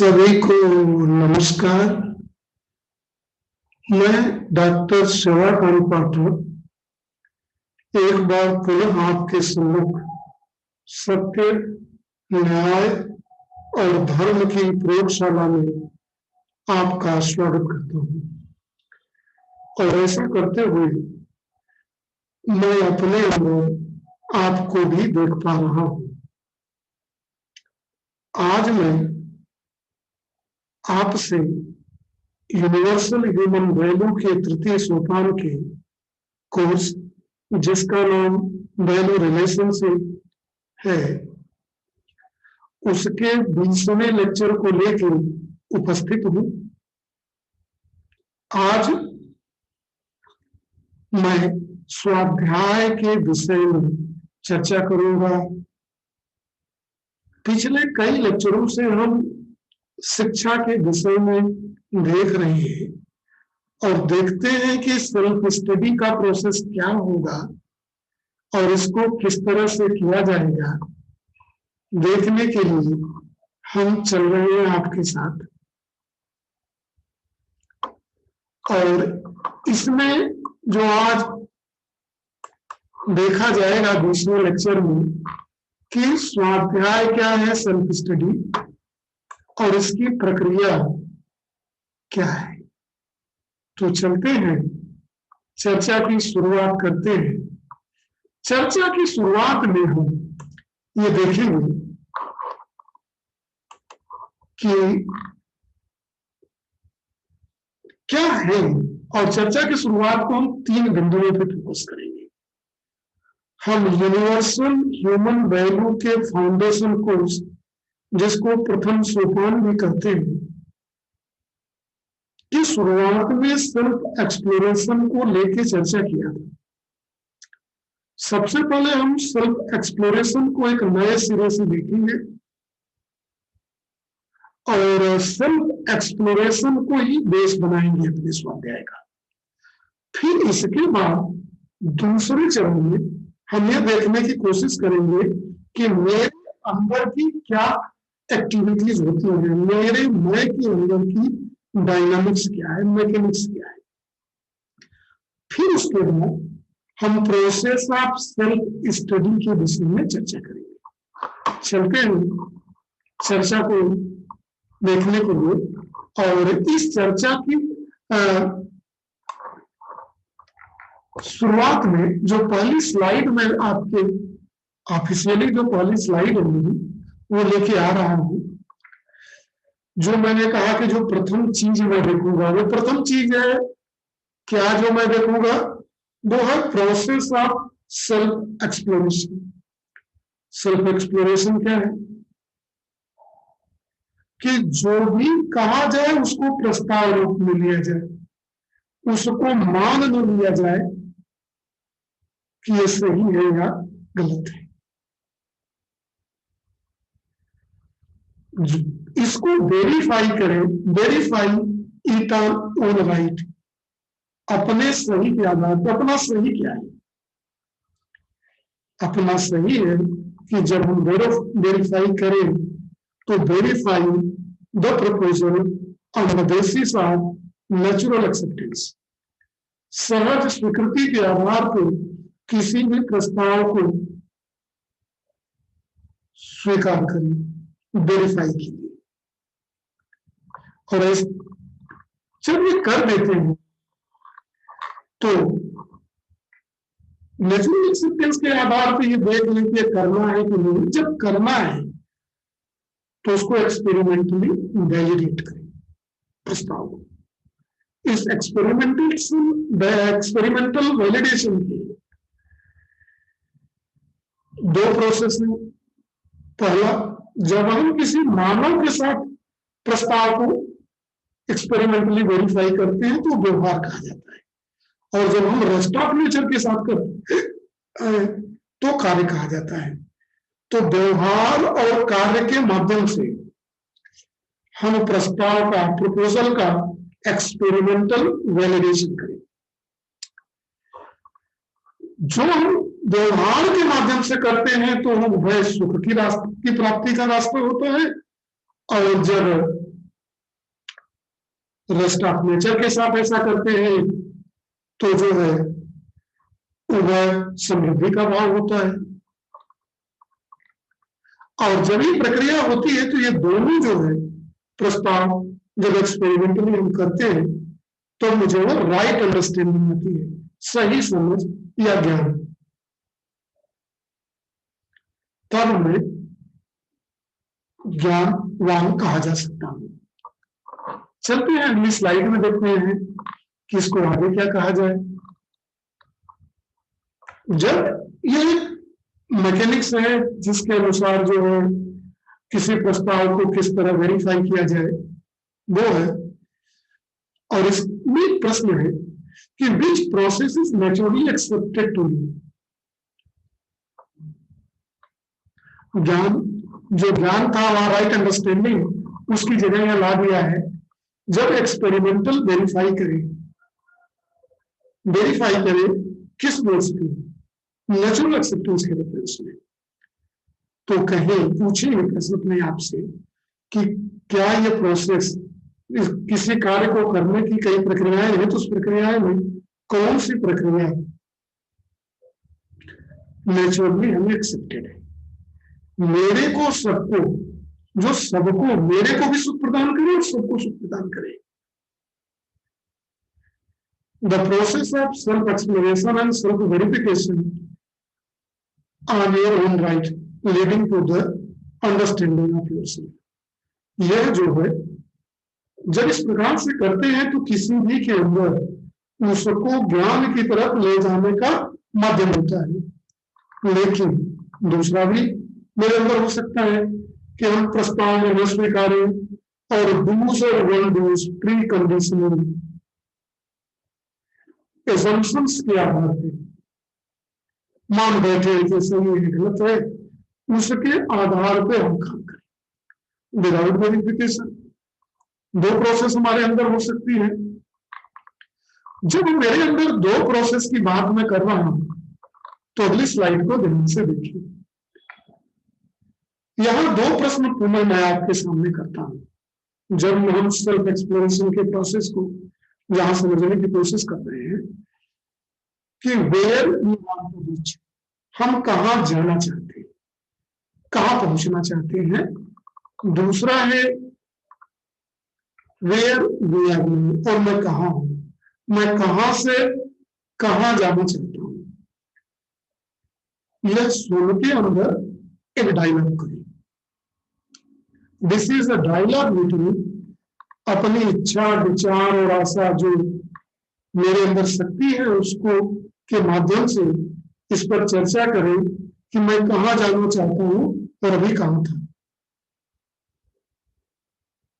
सभी को नमस्कार। मैं डॉक्टर शिवाकांत पाठक एक बार पुनः आपके सम्मुख सत्य, न्याय और धर्म की प्रयोगशाला में आपका स्वागत करता हूँ। और ऐसा करते हुए मैं अपने अंदर आपको भी देख पा रहा हूँ। आज मैं आपसे यूनिवर्सल ह्यूमन वैल्यू के तृतीय सोपान के कोर्स, जिसका नाम वैल्यू रिलेशनशिप है, उसके 20वें लेक्चर को लेकर उपस्थित हूँ। आज मैं स्वाध्याय के विषय में चर्चा करूंगा। पिछले कई लेक्चरों से हम शिक्षा के विषय में देख रहे हैं और देखते हैं कि सेल्फ स्टडी का प्रोसेस क्या होगा और इसको किस तरह से किया जाएगा। देखने के लिए हम चल रहे हैं आपके साथ। और इसमें जो आज देखा जाएगा 20वें लेक्चर में कि स्वाध्याय क्या है, सेल्फ स्टडी, और इसकी प्रक्रिया क्या है। तो चलते हैं, चर्चा की शुरुआत करते हैं। चर्चा की शुरुआत में हम ये देखेंगे कि क्या है, और चर्चा की शुरुआत को हम 3 बिंदुओं पर फोकस करेंगे। हम यूनिवर्सल ह्यूमन वैल्यू के फाउंडेशन कोर्स, जिसको प्रथम सोपान भी कहते हैं, की शुरुआत में सेल्फ एक्सप्लोरेशन को लेकर चर्चा किया था। सबसे पहले हम सेल्फ एक्सप्लोरेशन को एक नए सिरे से देखेंगे और सेल्फ एक्सप्लोरेशन को ही बेस बनाएंगे अपने स्वाध्याय का। फिर इसके बाद दूसरे चरण में हम ये देखने की कोशिश करेंगे कि मेरे अंदर की क्या एक्टिविटीज होती हैं, मेरे मैं के अंदर की डायनामिक्स क्या है, मैकेनिक्स क्या है। फिर उसके बाद हम प्रोसेस ऑफ सेल्फ स्टडी के विषय में चर्चा करेंगे। चलते हैं चर्चा को देखने को लिए। और इस चर्चा की शुरुआत में जो पहली स्लाइड में आपके ऑफिशियली जो पहली स्लाइड है वो लेके आ रहा हूं। जो मैंने कहा कि जो प्रथम चीज मैं देखूंगा, वो प्रथम चीज है क्या जो मैं देखूंगा, वो है process of self exploration. Self exploration क्या है कि जो भी कहा जाए उसको प्रस्ताव रूप में लिया जाए, उसको मान न लिया जाए कि ये सही है या गलत है। इसको वेरीफाई करें, वेरीफाई इट ऑन राइट, अपने सही के आधार पर। अपना सही क्या है? अपना सही है कि जब हम वेरीफाई करें तो verify the proposal on the basis of natural acceptance. सहज स्वीकृति के आधार पर किसी भी प्रस्ताव को स्वीकार करें, वेरीफाई कीजिए। और जब ये कर देते हैं तो नेचुरल एक्सेप्टेंस के आधार पर ये देख लें कि करना है कि नहीं। जब करना है तो उसको एक्सपेरिमेंटली वैलिडेट करें प्रस्ताव को। इस एक्सपेरिमेंटल वैलिडेशन के 2 प्रोसेस हैं। पहला, जब हम किसी मानव के साथ प्रस्ताव को एक्सपेरिमेंटली वेरीफाई करते हैं तो व्यवहार कहा जाता है, और जब हम रेस्ट ऑफ नेचर के साथ करते हैं तो कार्य कहा जाता है। तो व्यवहार और कार्य के माध्यम से हम प्रस्ताव का, प्रपोजल का एक्सपेरिमेंटल वैलिडेशन करें। जो हम व्यवहार के माध्यम से करते हैं तो हम वह सुख की प्राप्ति का रास्ता होता है, और जब रेस्ट ऑफ नेचर के साथ ऐसा करते हैं तो जो है वह समृद्धि का भाव होता है। और जब ये प्रक्रिया होती है तो ये दोनों जो है प्रस्ताव जब एक्सपेरिमेंटली हम करते हैं तो मुझे वो राइट अंडरस्टैंडिंग आती है, सही समझ या ज्ञान। तब मैं ज्ञानवान कहा जा सकता हूं। चलते हैं अगली स्लाइड में, देखते हैं कि इसको आगे क्या कहा जाए। जब ये मैकेनिक्स है जिसके अनुसार जो है किसी प्रस्ताव को किस तरह वेरीफाई किया जाए वो है, और इसमें प्रश्न है कि which process is naturally accepted to you. ज्ञान, जो ज्ञान था वहां राइट अंडरस्टैंडिंग, उसकी जगह यहां ला दिया है जब एक्सपेरिमेंटल वेरीफाई करे किस बेस पे, नेचुरल एक्सेप्टेंस के रेफरेंस में। तो कहीं पूछेंगे प्रश्न अपने आप से कि क्या ये प्रोसेस, किसी कार्य को करने की कई प्रक्रियाएं हैं, तो उस प्रक्रियाएं में कौन सी प्रक्रिया नेचुरली हमें एक्सेप्टेड है, मेरे को सबको, जो सबको, मेरे को भी सुख प्रदान करे और सबको सुख प्रदान करे। The process of self exploration and self verification on your own right leading to the understanding of yourself. यह जो है जब इस प्रकार से करते हैं तो किसी भी के अंदर उसको ज्ञान की तरफ ले जाने का माध्यम होता है। लेकिन दूसरा भी मेरे अंदर हो सकता है कि हम प्रस्ताव में न स्वीकारें और डूज और वन डूज प्री कंडीशनिंग एजम्पशंस के आधार पर मान बैठे जैसे ये गलत है, उसके आधार पे हम काम करें विदाउट वेरिफिकेशन। दो प्रोसेस हमारे अंदर हो सकती है। जब मेरे अंदर दो प्रोसेस की बात मैं कर रहा हूं तो अगली स्लाइड को ध्यान से देखिए। यहां दो प्रश्न पुनः मैं आपके सामने करता हूं जब हम सेल्फ एक्सप्लोरेशन के प्रोसेस को यहां समझने की कोशिश कर रहे हैं कि where we want to reach, हम कहां जाना चाहते हैं, कहां पहुंचना चाहते हैं। दूसरा है वेयर वी आर गोइंग, और मैं कहां हूं, मैं कहां से कहां जाना चाहता हूं। यह सुन के अंदर एक डायलॉग करें। This is a dialogue between अपनी इच्छा, विचार और आशा जो मेरे अंदर शक्ति है उसको के माध्यम से इस पर चर्चा करें कि मैं कहां जाना चाहता हूं और अभी कहां था,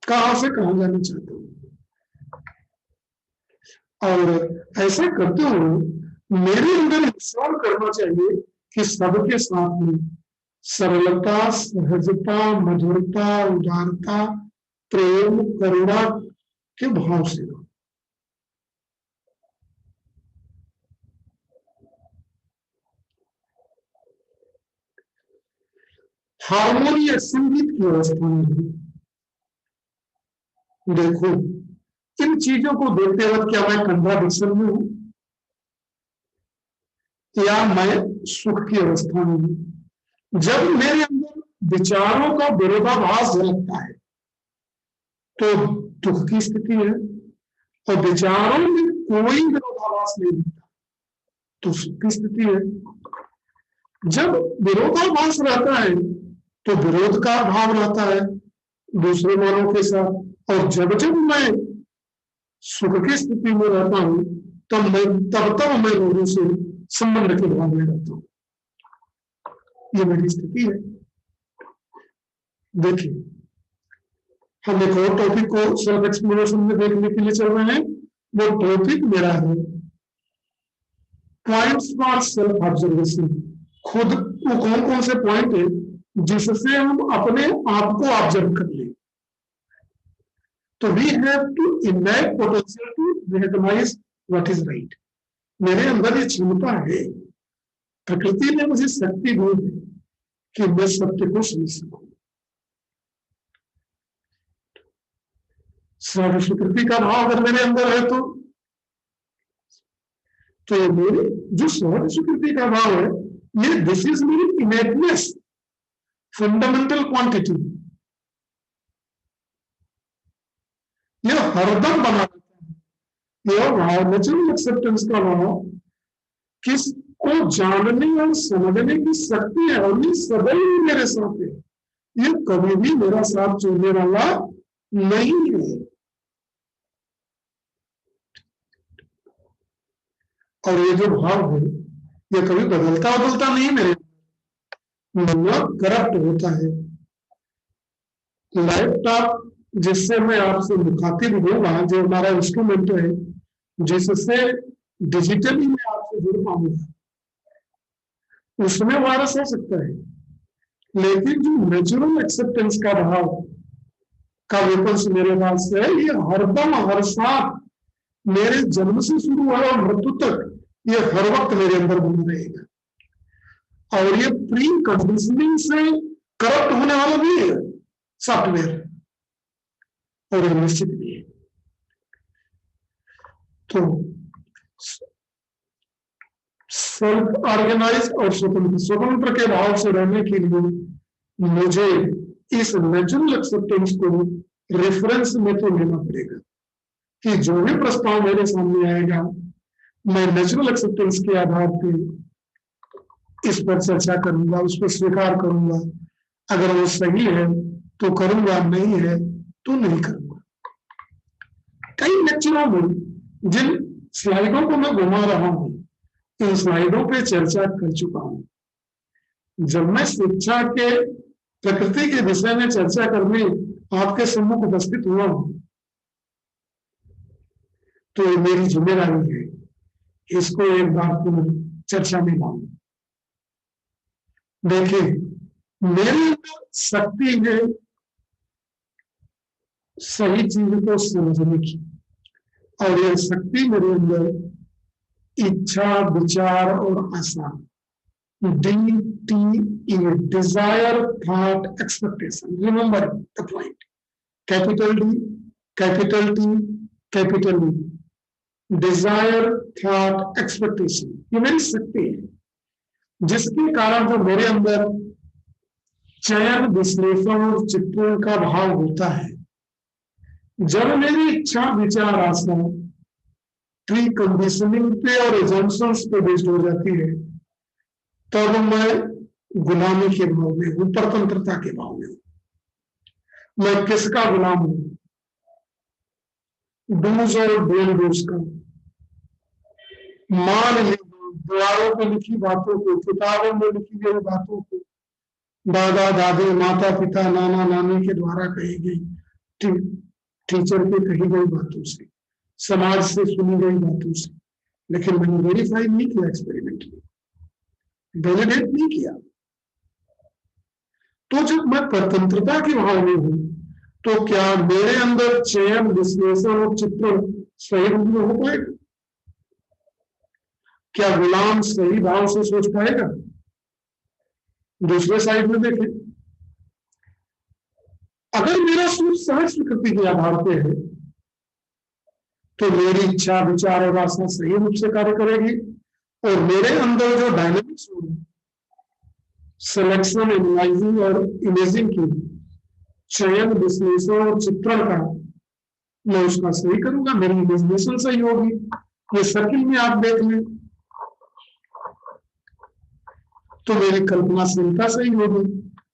कहां से कहां जाना चाहता हूं। और ऐसा करते हुए मेरे अंदर इंस्टॉल करना चाहिए कि सबके साथ में सरलता, सहजता, मधुरता, उदारता, प्रेम, करुणा के भाव से। हारमोनी या संगीत की अवस्था में देखो, इन चीजों को देखते वक्त क्या मैं कंट्राडिक्शन में हूं या मैं सुख की अवस्था में हूं। जब मेरे अंदर विचारों का विरोधाभास झलकता है तो दुख की स्थिति है, और विचारों में कोई विरोधाभास नहीं दिखता तो सुख की स्थिति है। जब विरोधाभास रहता है तो विरोध का भाव रहता है दूसरे मानव के साथ, और जब जब मैं सुख की स्थिति में रहता हूं तब मैं लोगों से संबंध के भाव में रहता हूं। ये मेरी स्थिति है। देखिए, हम एक और टॉपिक को सेल्फ एक्सप्लोरेशन में देखने के लिए चल रहे हैं। वो टॉपिक मेरा है पॉइंट्स फॉर सेल्फ ऑब्जर्वेशन। खुद वो कौन कौन से पॉइंट है जिससे हम अपने आप को ऑब्जर्व कर लें। तो we have to invite potential to recognise what is right. मेरे अंदर ये क्षमता है, प्रकृति ने मुझे शक्ति दी है कि मैं सत्य को समझ सकूं। सहज स्वीकृति का भाव अगर मेरे अंदर है तो ये मेरी जो सहज स्वीकृति का भाव है, ये दिस इज मेरी इनेटनेस, फंडामेंटल क्वांटिटी, ये हरदम बना रहता है। यह भाव नेचुरल एक्सेप्टेंस का भाव किसको जानने और समझने की शक्ति है, और ये सदैव मेरे साथ है, ये कभी भी मेरा साथ छोड़ने वाला नहीं है। और ये जो भाव है ये कभी बदलता नहीं मेरे, मतलब करप्ट होता है। लैपटॉप जिससे मैं आपसे मुखातिब होगा, जो हमारा इंस्ट्रूमेंट है, जिससे डिजिटली मैं आपसे जुड़ पाऊंगा, उसमें वायरस हो सकता है, लेकिन जो नेचुरल एक्सेप्टेंस का भाव का वेपन्स मेरे पास है, ये हरदम हर साथ मेरे जन्म से शुरू हुआ और मृत्यु तक ये हर वक्त मेरे अंदर बना रहेगा। और ये प्री कंडीशनिंग से करप्ट होने वाला भी है सॉफ्टवेयर, और ये निश्चित भी है। तो सेल्फ ऑर्गेनाइज और स्वतंत्र के भाव से रहने के लिए मुझे इस नेचुरल एक्सेप्टेंस को रेफरेंस में तो लेना पड़ेगा कि जो भी प्रस्ताव मेरे सामने आएगा, मैं नेचुरल एक्सेप्टेंस के आधार पर इस पर चर्चा करूंगा, उस पर स्वीकार करूंगा। अगर वो सही है तो करूंगा, नहीं है तो नहीं करूंगा। कई लेक्चरों में जिन स्लाइडों को मैं घुमा रहा हूं, इन स्लाइडों पे चर्चा कर चुका हूं। जब मैं शिक्षा के प्रकृति के विषय में चर्चा करने आपके सम्मुख उपस्थित हुआ हूं, तो ये मेरी जिम्मेदारी है इसको एक बार पुनः चर्चा में लाऊं। देखिए, मेरे अंदर शक्ति है सही चीज को समझने की, और यह शक्ति मेरे अंदर इच्छा, विचार और आशा, DTE, desire, thought, expectation, remember the point, capital D, capital T, capital E, desire, thought, expectation, ये मेरी शक्ति है, जिसके कारण जो मेरे अंदर चयन, विश्लेषण और चित्रण का भाव होता है। जब मेरी इच्छा, विचार, आशा प्री कंडीशनिंग पे और एजम्पशंस पे बेस्ड हो जाती है, तब मैं गुलामी के भाव में हूं, परतंत्रता के भाव में हूं। मैं किसका गुलाम हूं? डूज और डूज का। मान लीजिए दीवारों पे लिखी बातों को, किताबों में लिखी गई बातों को, दादा दादी, माता पिता, नाना नानी के द्वारा कही गई, टीचर के कही गई बातों से, समाज से सुनी गई बातों से, लेकिन मैंने वेरीफाई नहीं किया, एक्सपेरिमेंट में वैलिडेट नहीं किया। तो जब मैं स्वतंत्रता के भाव में हूं, तो क्या मेरे अंदर चयन, विश्लेषण और चित्रण सही रूप में हो पाएगा? क्या गुलाम सही भाव से सोच पाएगा? दूसरे साइड में देखें, अगर मेरा सोच सहज स्वीकृति के आधार पे है, तो मेरी इच्छा, विचार और आशा सही रूप से कार्य करेगी, और मेरे अंदर जो डायनेमिक्स होगी, सिलेक्शन, एनालाइजिंग और इमेजिंग की, चयन, विश्लेषण और चित्रण का, मैं उसका सही करूंगा, मेरी इमेजिनेशन सही होगी। ये सर्किल में आप देख लें तो मेरी कल्पनाशीलता सही होगी।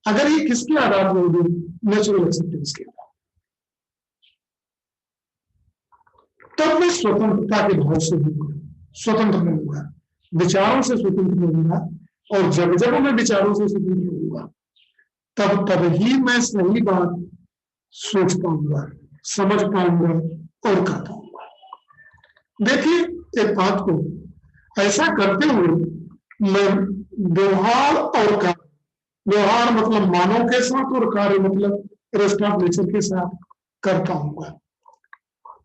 अगर ये किसके आधार पर होगी? नेचुरल एक्सेप्टेंस के आधार, तब मैं स्वतंत्रता के भाव से होऊंगा, स्वतंत्र रहूंगा, विचारों से स्वतंत्र रहूंगा। और जब जब मैं विचारों से स्वतंत्र रहूंगा, तब ही मैं सही बात सोच पाऊंगा, समझ पाऊंगा और कर पाऊंगा। देखिए, एक बात को ऐसा करते हुए मैं व्यवहार और कार्य, व्यवहार मतलब मानव के साथ, और कार्य मतलब रेस्ट ऑफ नेचर के साथ कर पाऊंगा।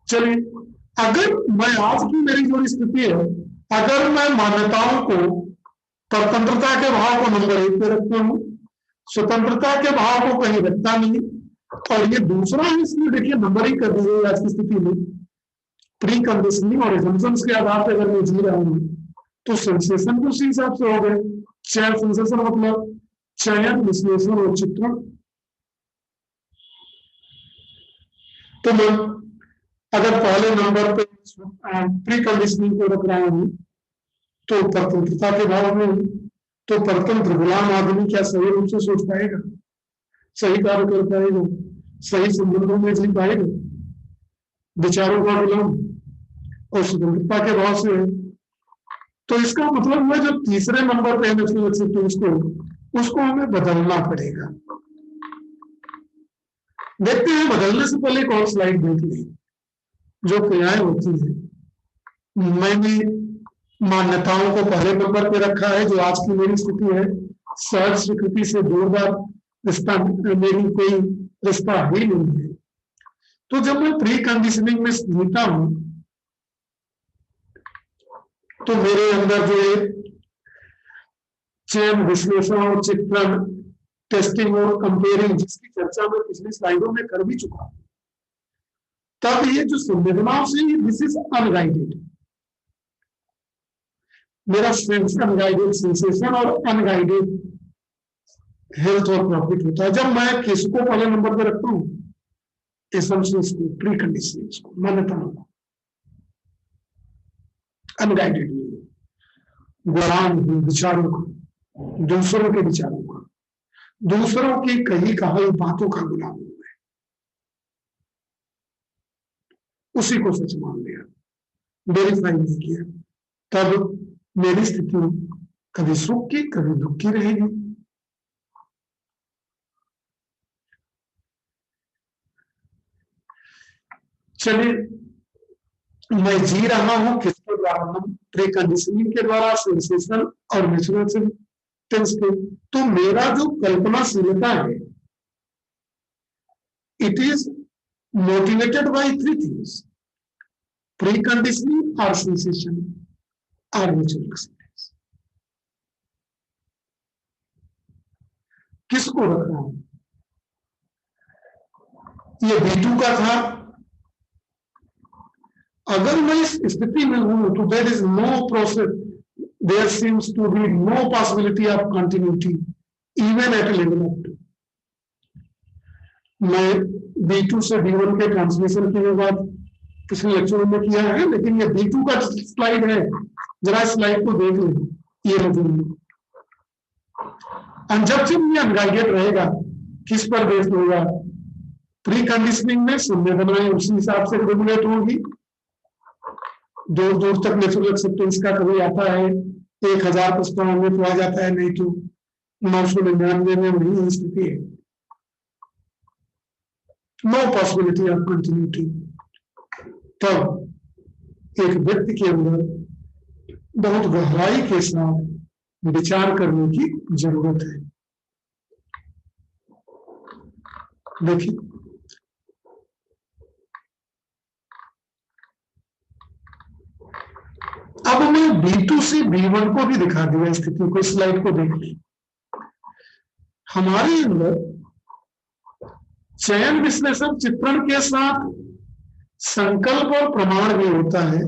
चलिए, अगर मैं आज की मेरी जो स्थिति है, अगर मैं मान्यताओं को, स्वतंत्रता के भाव को नंबर 1 पे रखता हूं, स्वतंत्रता के भाव को कहीं रखता नहीं, और ये दूसरा है, इसलिए देखिए नंबरिंग कर दी गई आज की स्थिति में। प्री कंडीशनिंग और एजम्पशंस के आधार पर अगर मैं जी रहा हूँ तो सेंसेशन भी उसी हिसाब से हो गए। चयन सेंसेशन मतलब चयन, विश्लेषण और चित्रण। तो मैं अगर पहले नंबर पे प्री कंडीशनिंग को रख रहा हूँ तो परतंत्रता के भाव में, तो परतंत्र गुलाम आदमी क्या सही रूप से सोच पाएगा, सही कार्य कर पाएगा, सही संबंधों में जी पाएगा, विचारों का गुलाम और स्वतंत्रता के भाव से है। तो इसका मतलब हुआ जो तीसरे नंबर पे नेशनल एक्सेप्टेंस को, उसको हमें बदलना पड़ेगा। देखते हैं, बदलने से पहले एक और स्लाइड देख ली। जो क्रियाएं होती है, मैंने मान्यताओं को पहले नंबर पे रखा है। जो आज की मेरी स्थिति है, सहज स्वीकृति से जोरदार रिश्ता, मेरी कोई रिश्ता ही नहीं है। तो जब मैं प्री कंडीशनिंग में जीता हूं तो मेरे अंदर जो चयन, विश्लेषण और चित्रण, टेस्टिंग और कंपेयरिंग, जिसकी चर्चा मैं पिछली स्लाइडों में कर भी चुका हूं, तब ये जो संवेदनाओं से, दिस इज अनगाइडेड। मेरा अनगाइडेड सेंसेशन और अनगाइडेड हेल्थ और प्रॉफिट होता है जब मैं किसको पहले नंबर पे रखता हूँ, एसम्पशंस को, प्री कंडीशनिंग्स को, मान्यताओं को, अनगाइडेड गुलाम हूं विचारों का, दूसरों के विचारों का, दूसरों की कही कहाई बातों का गुलाम हूं मैं, उसी को सच मान लिया, वेरीफाई नहीं किया। तब मेरी स्थिति कभी सुख की कभी दुख की रहेगी। चलिए, मैं जी रहा हूं किसके द्वारा, प्री कंडीशनिंग के द्वारा, सेंसेशन और नेचुरल सेंस के। तो मेरा जो कल्पनाशीलता है, it is motivated by 3 things: pre conditioning और सेंसेशन और नेचुरल एक्सपीरियंस। किसको रख रहा हूं? ये B2 का था। अगर मैं इस स्थिति में हूं तो there is no process, there seems to be no possibility of continuity even at level of 2। मैं B2 से B1 के ट्रांसमिशन की बात पिछले लेक्चर में किया है, लेकिन ये B2 का स्लाइड है, जरा स्लाइड को देख लें। ये जब ये अनगाइडेड रहेगा, किस पर बेस्ड होगा? प्री कंडीशनिंग में संवेदनाएं उसी हिसाब से रेगुलेट होगी। दूर दूर तक नेचुरल एक्सेप्टेंस का कभी आता है 1000 प्रस्ताव में तो आ जाता है, नहीं तो 999 में वही स्थिति है, नो पॉसिबिलिटी ऑफ कंटिन्यूटी। तब एक व्यक्ति के अंदर बहुत गहराई के साथ विचार करने की जरूरत है। देखिए, अब मैं B2 से B1 को भी दिखा दिया स्थिति को, स्लाइड को देख लें। हमारे अंदर चयन, विश्लेषण, चित्रण के साथ संकल्प और प्रमाण भी होता है,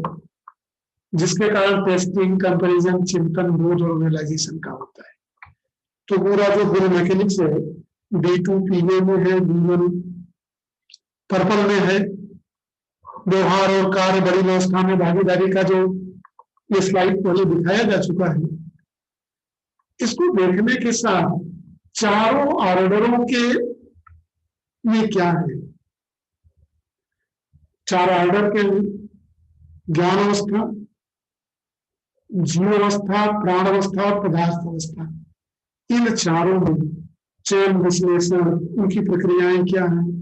जिसके कारण टेस्टिंग, कंपैरिजन, चिंतन, बोध और रियलाइजेशन का होता है। तो पूरा जो गुण मैकेनिक्स है, B2 पीले में है, B1 पर्पल में है। व्यवहार और कार्य बड़ी व्यवस्था में भागीदारी का जो ये स्लाइड पहले दिखाया जा चुका है, इसको देखने के साथ चारों ऑर्डरों के में क्या है? 4 ऑर्डर के ज्ञान अवस्था, जीव अवस्था, प्राण अवस्था और पदार्थ अवस्था। इन चारों में चयन, विश्लेषण, उनकी प्रक्रियाएं क्या हैं,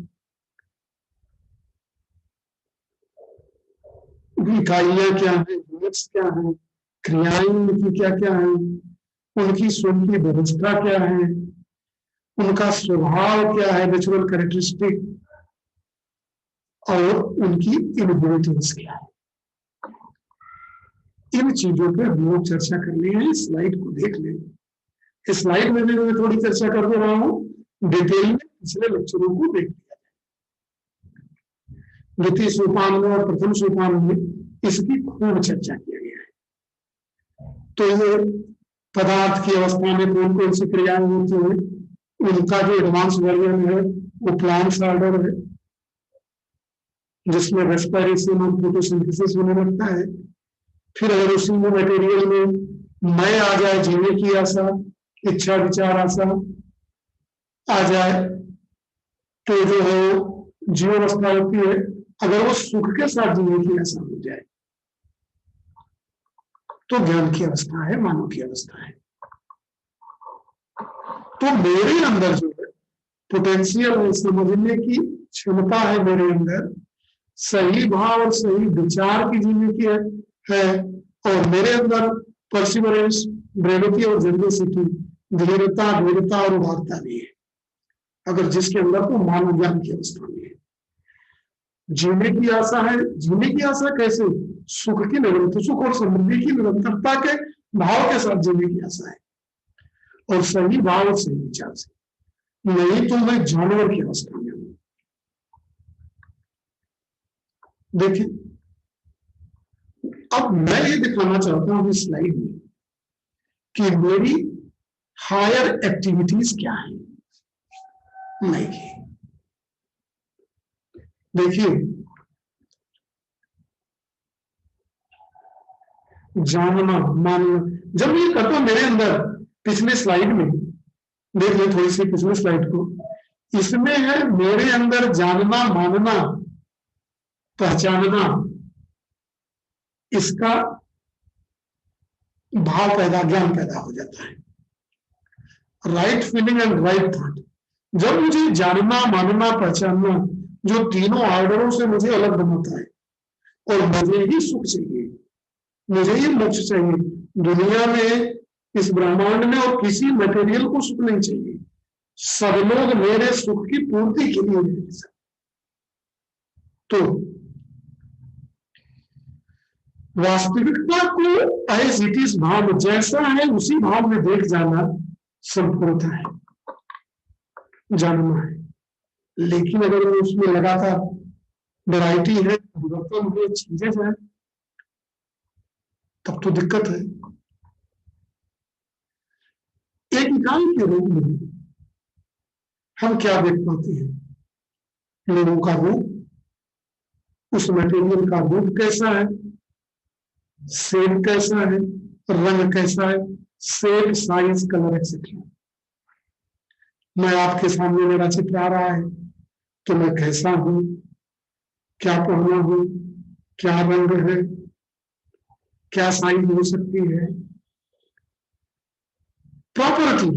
इकाइयां क्या है, यूनिट्स क्या है, क्रियाएं उनकी क्या क्या है, उनकी स्वयं की व्यवस्था क्या है, उनका स्वभाव क्या है, नेचुरल कैरेक्टरिस्टिक, और उनकी इनहेरिटेंस क्या है। इन चीजों पे हम लोग चर्चा करनी है। स्लाइड को देख लें। इस स्लाइड में भी मैं थोड़ी चर्चा कर दे रहा हूं, डिटेल में पिछले लेक्चरों को देख लिया। द्वितीय सोपान में और प्रथम सोपान में इसकी खूब चर्चा किया गया है। तो ये पदार्थ की अवस्था में कौन कौन सी क्रियाएं होती हैं, उनका जो एडवांस वर्जन है वो प्लांट्स ऑर्डर है, जिसमें रेस्पिरेशन और फोटोसिंथेसिस होने लगता है। फिर अगर उसी में मटेरियल में मैं आ जाए, जीने की आशा, इच्छा विचार आशा आ जाए, तो जो है जीवावस्था होती है। अगर वो सुख के साथ जीने की आशा हो जाए तो ज्ञान की अवस्था है, मानव की अवस्था है। तो मेरे अंदर जो है पोटेंशियल है, समझने की क्षमता है मेरे अंदर, सही भाव और सही विचार की जीने की है। और मेरे अंदर परसिवरेंस, ब्रेविटी और जनरसिटी, धीरता, वीरता और उदारता भी है। अगर जिसके अंदर तो मानव ज्ञान की अवस्था में है। जीने की आशा है। जीने की आशा कैसे? सुख की निरंतर, सुख और समृद्धि की निरंतरता के भाव के साथ जीने की आशा है, और सही भाव और सही विचार से। नहीं तो मैं जानवर की अवस्था में हूं। देखिए, अब मैं ये दिखाना चाहता हूं इस स्लाइड में कि मेरी हायर एक्टिविटीज क्या है। नहीं, देखिए, जानना, मानना, जब ये करता मेरे अंदर, पिछले स्लाइड में देख ले थोड़ी सी पिछले स्लाइड को, इसमें है मेरे अंदर जानना, मानना, पहचानना, इसका भाव पैदा, ज्ञान पैदा हो जाता है। Right feeling and right thought. जब मुझे जानना, मानना, पहचानना, जो तीनों ऑर्डरों से मुझे अलग बनाता है, और मुझे ही सुख चाहिए, मुझे ही मोक्ष चाहिए, दुनिया में, इस ब्रह्मांड में और किसी मटेरियल को सुख नहीं चाहिए। सब लोग मेरे सुख की पूर्ति के लिए हैं। तो वास्तविकता को एज इट इज, भाव जैसा है उसी भाव में देख जाना संपूर्णता है, जानना है। लेकिन अगर वो उसमें लगातार वैरायटी है, परिवर्तन हुए, चीजें हैं, तब तो दिक्कत है। एक इकाई के रूप में हम क्या देख पाते हैं? लोगों का रूप, उस मटेरियल का रूप कैसा है, शेप कैसा है, रंग कैसा है, शेप, साइज, कलर एक्सेट्रा। मैं आपके सामने, मेरा चित्र आ रहा है तो मैं कैसा हूं, क्या पहना हूं, क्या रंग है, क्या साइज हो सकती है, प्रॉपर्टी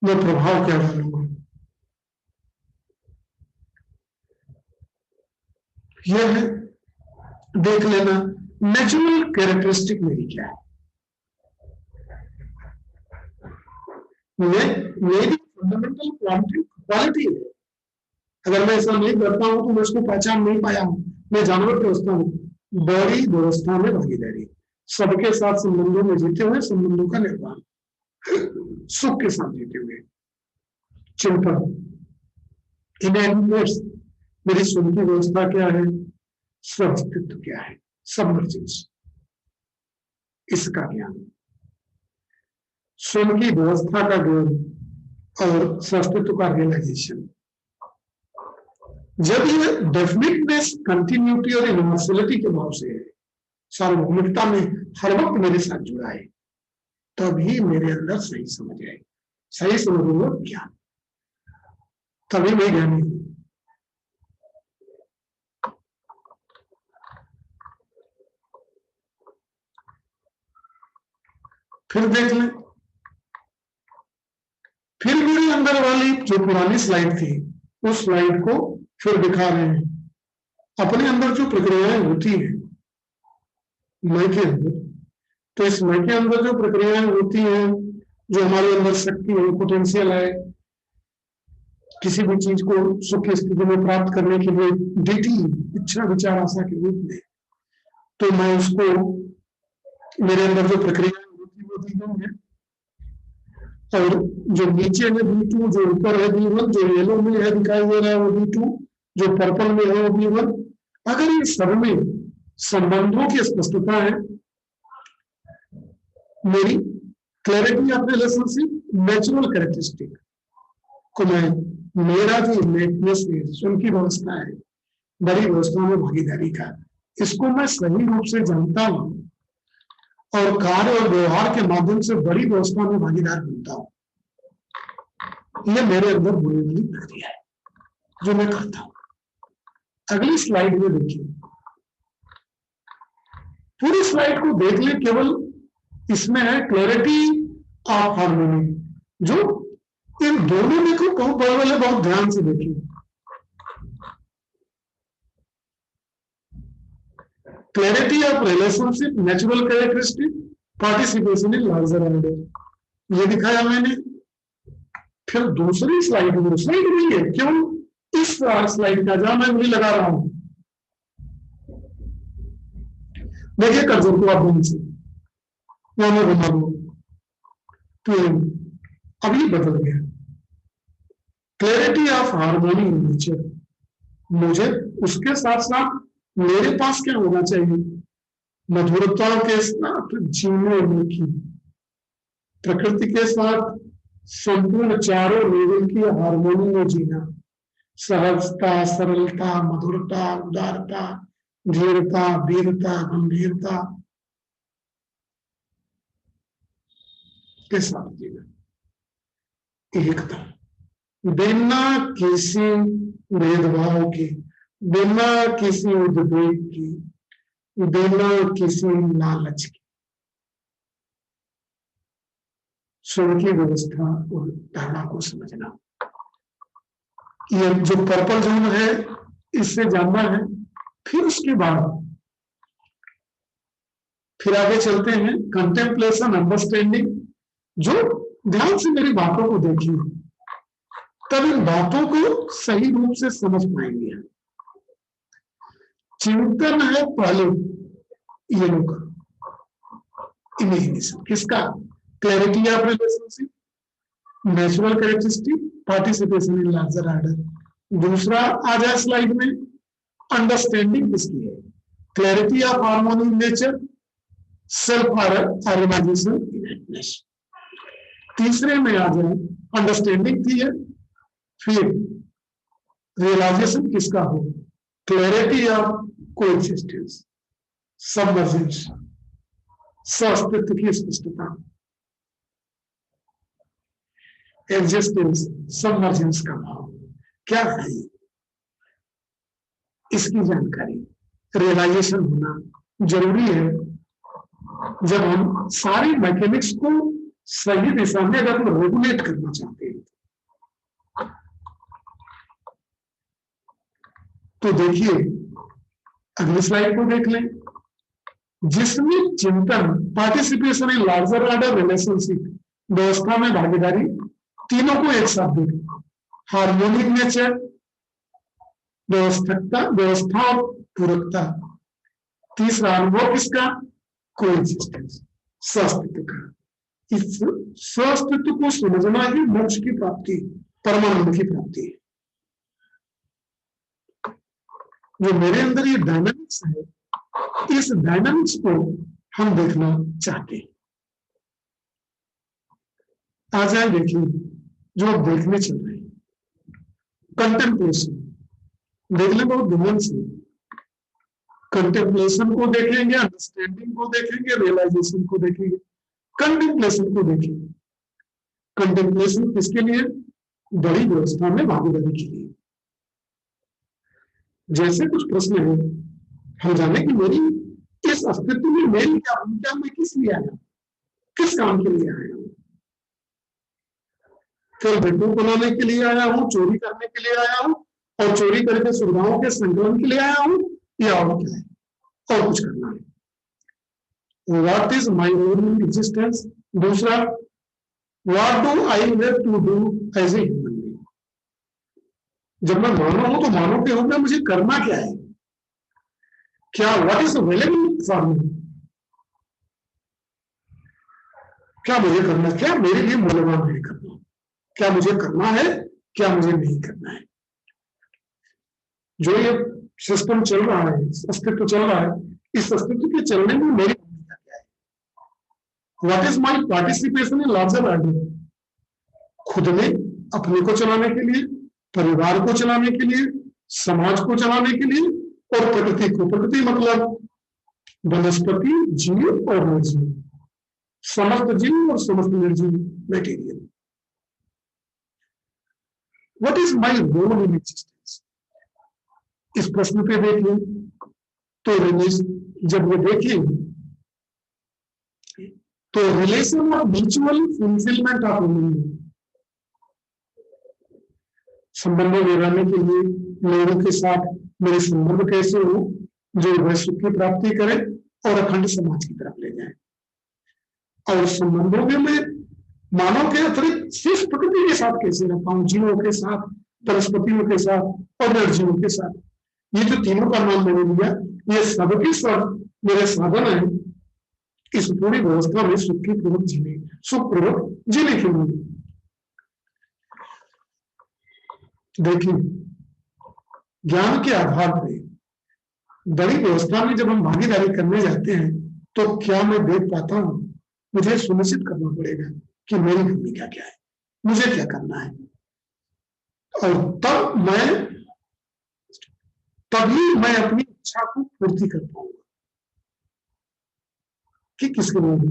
में प्रभाव क्या डालूंगा, यह है देख लेना। नेचुरल कैरेक्टरिस्टिक मेरी क्या है, मेरी फंडामेंटल क्वालिटी है। अगर मैं ऐसा नहीं करता हूं तो मैं उसको पहचान नहीं पाया हूं। मैं जानवर की अवस्था हूं, बड़ी व्यवस्था में भागीदारी, सबके साथ संबंधों में जीते हुए, संबंधों का निर्माण, सुख के साथ जीते हुए, चिंतन, इनएडमिनेट्स, मेरी सुख की व्यवस्था क्या है, स्वस्तित्व क्या है, सबमर्जेंस, इसका ज्ञान, स्वयं की व्यवस्था का ज्ञान और स्वस्तित्व का रियलाइजेशन। जब ये डेफिनेटनेस, कंटिन्यूटी और यूनिवर्सलिटी के भाव से है, सार्वभौमिकता में हर वक्त मेरे साथ जुड़ा है, तभी मेरे अंदर सही समझ आए। सही समझ लो ज्ञान, तभी मैं ज्ञानी हूं। फिर देख लें, फिर मेरे अंदर वाली जो पुरानी स्लाइड थी, उस स्लाइड को फिर दिखा रहे हैं। अपने अंदर जो प्रक्रियाएं होती हैं मैं के अंदर, तो इस मैं के अंदर जो प्रक्रियाएं होती हैं, जो हमारे अंदर शक्ति है, पोटेंशियल है, किसी भी चीज को सुख की स्थिति में प्राप्त करने के लिए, डीटी, इच्छा विचार आशा के रूप में, तो मैं उसको, मेरे अंदर जो प्रक्रियाएं होती है वो दी गई है। और जो नीचे है B2, जो ऊपर है B1, जो येलो में है दिखाई दे रहा है वो B2, जो पर्पल में है वो V1। अगर इन सब में संबंधों की स्पष्टता है, मेरी clarity of relationship, natural characteristic को मैं, मेरा जो इनेटनेस है, स्वयं की व्यवस्था है, बड़ी व्यवस्था में भागीदारी का, इसको मैं सही रूप से जानता हूं और कार्य और व्यवहार के माध्यम से बड़ी व्यवस्था में भागीदार बनता हूं, ये मेरे अंदर होने वाली प्रक्रिया है जो मैं करता हूं। अगली स्लाइड में देखिए, पूरी स्लाइड को देख ले, केवल इसमें है क्लैरिटी ऑफ हार्मोनी, जो इन दोनों में को बहुत वाले बहुत ध्यान से देखिए। Clarity of relationship, natural characteristic, participation in larger order, ये दिखाया मैंने। फिर दूसरी स्लाइड में, स्लाइड नहीं है, क्यों इस स्लाइड का जहां मैं उंगली लगा रहा हूं, देखिए कर्जर को आप से या मैं बना लू, तो अभी बदल गया। Clarity of harmony in nature, मुझे उसके साथ साथ मेरे पास क्या होना चाहिए, मधुरता के साथ जीने की, प्रकृति के साथ संपूर्ण चारों लेवल की हार्मोनी में जीना, सहजता, सरलता, मधुरता, उदारता, धीरता, वीरता, गंभीरता के साथ जीना, एकता, बिना किसी भेदभाव के, बिना किसी उद्वेग की, बिना किसी लालच की, स्वयं की व्यवस्था और धारणा को समझना। ये जो पर्पल जोन है, इससे जानना है। फिर उसके बाद फिर आगे चलते हैं, कंटेम्पलेशन, अंडरस्टैंडिंग, जो ध्यान से मेरी बातों को देखिए, तब इन बातों को सही रूप से समझ पाएंगे। चिंतन है पहले ये लोग इमेजिनेशन, किसका, clarity of relationship, natural characteristic, participation in larger order. दूसरा आ जाए स्लाइड में, अंडरस्टैंडिंग किसकी है, clarity of harmony in nature, self organisation, innateness. तीसरे में आ जाए, अंडरस्टैंडिंग थी है, फिर रियलाइजेशन किसका हो, क्लैरिटी ऑफ कोएग्जिस्टेंस, सबमर्जेंस, अस्तित्व की स्पष्टता, एग्जिस्टेंस, सबमर्जेंस का भाव क्या है, इसकी जानकारी, रियलाइजेशन होना जरूरी है। जब हम सारी मैकेनिक्स को सही दिशा में अगर हम रेगुलेट करना चाहते हैं, तो देखिए अगली स्लाइड को देख लें, जिसमें चिंतन, participation in larger order, relationship, व्यवस्था में भागीदारी, तीनों को एक साथ देखें, हार्मोनिक नेचर, व्यवस्था और पूरकता, तीसरा अनुभव किसका, कोएग्जिस्टेंस, स्वास्तित्व का। इस स्वास्तित्व को समझना ही मोक्ष की प्राप्ति, परमानंद की प्राप्ति है। जो मेरे अंदर ये डायनामिक्स है, इस डायनामिक्स को हम देखना चाहते हैं। आ जाए देखिए, जो आप देखने चल रहे हैं, कंटेम्पलेशन देख लें बहुत ध्यान से। कंटेम्पलेशन को देखेंगे, अंडरस्टैंडिंग को देखेंगे, रियलाइजेशन को देखेंगे, कंटेम्पलेशन को देखेंगे। कंटेम्पलेशन किसके लिए, बड़ी व्यवस्था में भागीदारी के लिए। जैसे कुछ प्रश्न है, हम जाने कि मेरी इस अस्तित्व में मेरी क्या भूमिका, मैं किस लिए आया, किस काम के लिए आया हूं, केवल बेटूक बनाने के लिए आया हूं, चोरी करने के लिए आया हूं और चोरी करके सुविधाओं के संकलन के लिए आया हूं, या और क्या है, और कुछ करना है। What is my own existence. दूसरा, what do I have to do as a human being. जब मैं मानव हूं तो मानव के रूप में मुझे करना क्या है, क्या what is available for me, क्या मुझे करना, क्या मेरे लिए मूल्यवान है करना, क्या मुझे करना है, क्या मुझे नहीं करना है। जो ये सिस्टम चल रहा है, अस्तित्व चल रहा है, इस अस्तित्व के चलने में मेरी भूमिका क्या है? What is my participation in larger idea? खुद में अपने को चलाने के लिए, परिवार को चलाने के लिए, समाज को चलाने के लिए, और प्रकृति को। प्रकृति मतलब वनस्पति, जीव और निर्जीव, समस्त जीव और समस्त निर्जीव material. What is my role in existence? इस प्रश्न पे देखिए तो जब ये देखिए तो relation of mutual fulfilment of human, संबंधों में रहने के लिए लोगों के साथ मेरे संबंध कैसे हो जो वह सुख की प्राप्ति करे और अखंड समाज की तरफ ले जाए। और संबंधों में मैं मानव के अतिरिक्त सिर्फ प्रकृति के साथ कैसे रह पाऊं, जीवों के साथ, वनस्पतियों के साथ और निर्जीवों के साथ। ये जो तीनों का नाम मैंने लिया, ये सबके सब मेरे साधन है इस पूरी व्यवस्था में सुख पूर्वक जीने के लिए। देखिए, ज्ञान के आधार पर बड़ी व्यवस्था में जब हम भागीदारी करने जाते हैं तो क्या मैं देख पाता हूं? मुझे सुनिश्चित करना पड़ेगा कि मेरी भूमिका क्या है, मुझे क्या करना है, और तभी मैं अपनी इच्छा को पूर्ति कर पाऊंगा कि किसके लिए,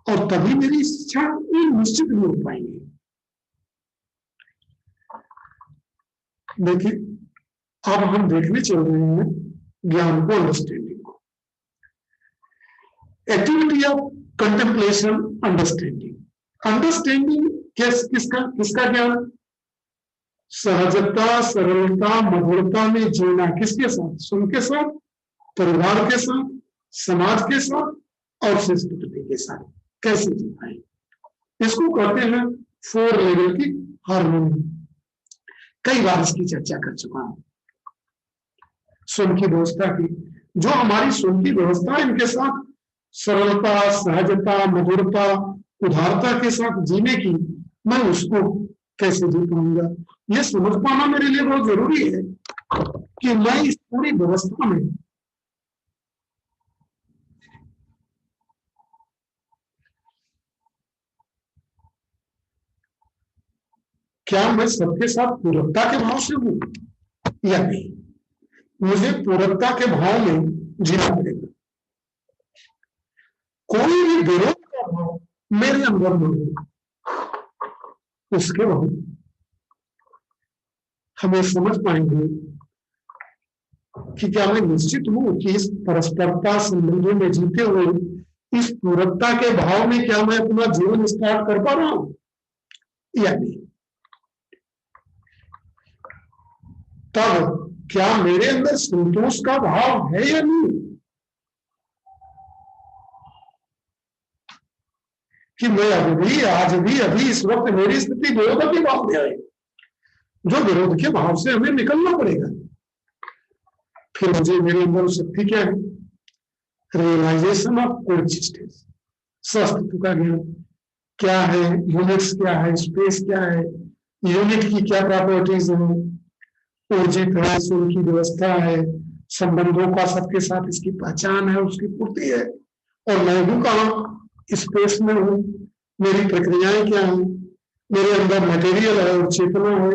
और तभी मेरी इच्छा निश्चित नहीं हो पाएंगे। देखिए, अब हम देखने चल रहे हैं ज्ञान को, अंडरस्टैंडिंग को। Activity of contemplation, understanding. Understanding किसका ज्ञान? सहजता, सरलता, मधुरता में जीना। किसके साथ? स्वयं के साथ, परिवार के साथ, समाज के साथ और संस्कृति के साथ कैसे जी पाए, इसको कहते हैं 4 लेवल की हार्मोनी। कई बार इसकी चर्चा कर चुका हूं। स्वयं की व्यवस्था की, जो हमारी स्वयं की व्यवस्था है, इनके साथ सरलता, सहजता, मधुरता, उदारता के साथ जीने की, मैं उसको कैसे जी पाऊंगा? यह समझ पाना मेरे लिए बहुत जरूरी है कि मैं इस पूरी व्यवस्था में क्या मैं सबके साथ पूरकता के भाव से हूं या नहीं। मुझे पूरकता के भाव में जीना पड़ेगा। कोई भी विरोध का भाव मेरे अंदर न हो, उसके बाद हमें समझ पाएंगे कि क्या मैं निश्चित हूं कि इस परस्परता संबंधों में जीते हुए इस पूरकता के भाव में क्या मैं अपना जीवन स्टार्ट कर पा रहा हूं या नहीं। तब क्या मेरे अंदर संतोष का भाव है या नहीं, कि मैं अभी आज भी अभी इस वक्त मेरी स्थिति विरोध के भाव में है, जो विरोध के भाव से हमें निकलना पड़ेगा। फिर मुझे मेरे अंदर शक्ति क्या है? रियलाइजेशन ऑफ कोएग्जिस्टेंस, अस्तित्व का ज्ञान क्या है, यूनिट्स क्या है, स्पेस क्या है, यूनिट की क्या प्रॉपर्टीज है, ऊर्जित है, सूर्य की व्यवस्था है, संबंधों का सबके साथ इसकी पहचान है, उसकी पूर्ति है, और मैं हूं कहां? स्पेस में हूं। मेरी प्रक्रियाएं क्या हैं? मेरे अंदर मटेरियल है और चेतना है।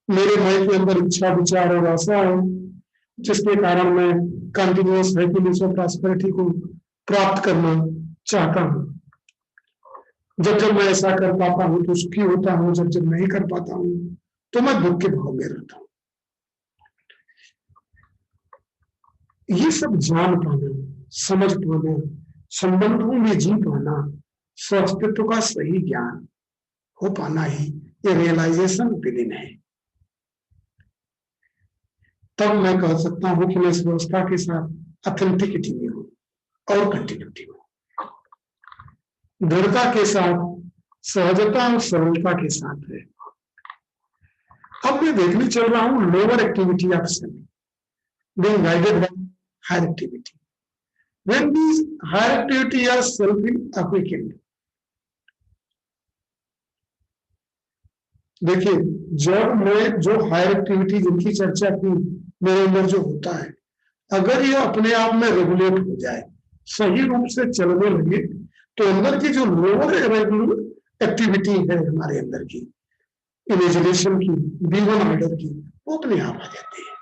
मेरे मन के अंदर इच्छा, विचार और आशा है, जिसके कारण मैं कंटिन्यूअस हैप्पीनेस और प्रॉस्पेरिटी को प्राप्त करना चाहता हूं। जब जब मैं ऐसा कर पाता हूं तो सुखी होता हूं, जब जब नहीं कर पाता हूं तो मैं दुख के भाव में रहता हूं। ये सब जान पाना, समझ पाना, संबंधों में जी पाना, स्वास्तित्व का सही ज्ञान हो पाना ही ये रियलाइजेशन विदिन है। तब मैं कह सकता हूं कि मैं इस व्यवस्था के साथ ऑथेंटिसिटी में हूं और कंटिन्यूटी में, दृढ़ता के साथ, सहजता और सरलता के साथ है। अब मैं देखने चल रहा हूं lower activity of self being guided by higher activity. When these higher activity are self-awakened, देखिए, जब मैं जो हायर एक्टिविटी जिनकी चर्चा की मेरे अंदर जो होता है, अगर ये अपने आप में रेगुलेट हो जाए, सही रूप से चलने लगे, तो अंदर की जो लोअर रेगुलर एक्टिविटी है हमारे अंदर की, इमेजिनेशन की, B1 ऑर्डर की, वो अपने आप आ जाती है।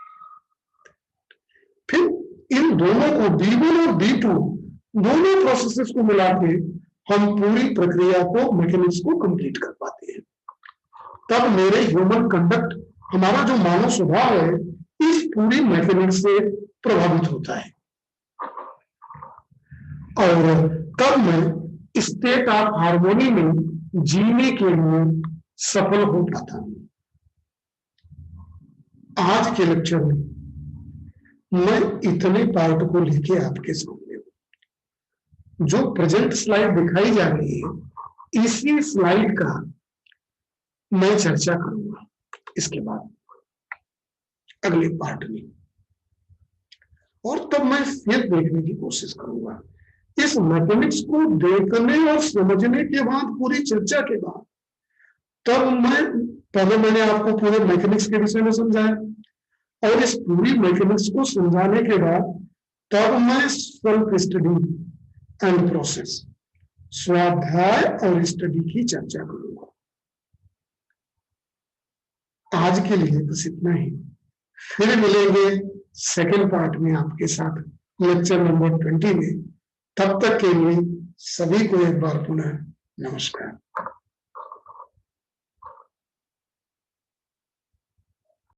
फिर इन दोनों को, B1 और B2 दोनों प्रोसेसेस को मिला के हम पूरी प्रक्रिया को, मैकेनिक्स को कंप्लीट कर पाते हैं। तब मेरे ह्यूमन कंडक्ट, हमारा जो मानव स्वभाव है, इस पूरी मैकेनिक्स से प्रभावित होता है, और तब मैं स्टेट ऑफ हार्मोनी में जीने के लिए सफल हो पाता हूं। आज के लेक्चर में मैं इतने पार्ट को लेके आपके सामने हूं। जो प्रेजेंट स्लाइड दिखाई जा रही है, इसी स्लाइड का मैं चर्चा करूंगा इसके बाद अगले पार्ट में, और तब मैं फिर देखने की कोशिश करूंगा। इस मैकेनिक्स को देखने और समझने के बाद, पूरी चर्चा के बाद, तब पहले मैंने आपको पूरे मैकेनिक्स के विषय में समझाया, और इस पूरी मैकेनिक्स को समझाने के बाद तब मैं सेल्फ स्टडी एंड प्रोसेस, स्वाध्याय और स्टडी की चर्चा करूंगा। आज के लिए बस इतना ही। फिर मिलेंगे सेकेंड पार्ट में आपके साथ, लेक्चर नंबर 20 में। तब तक के लिए सभी को एक बार पुनः नमस्कार।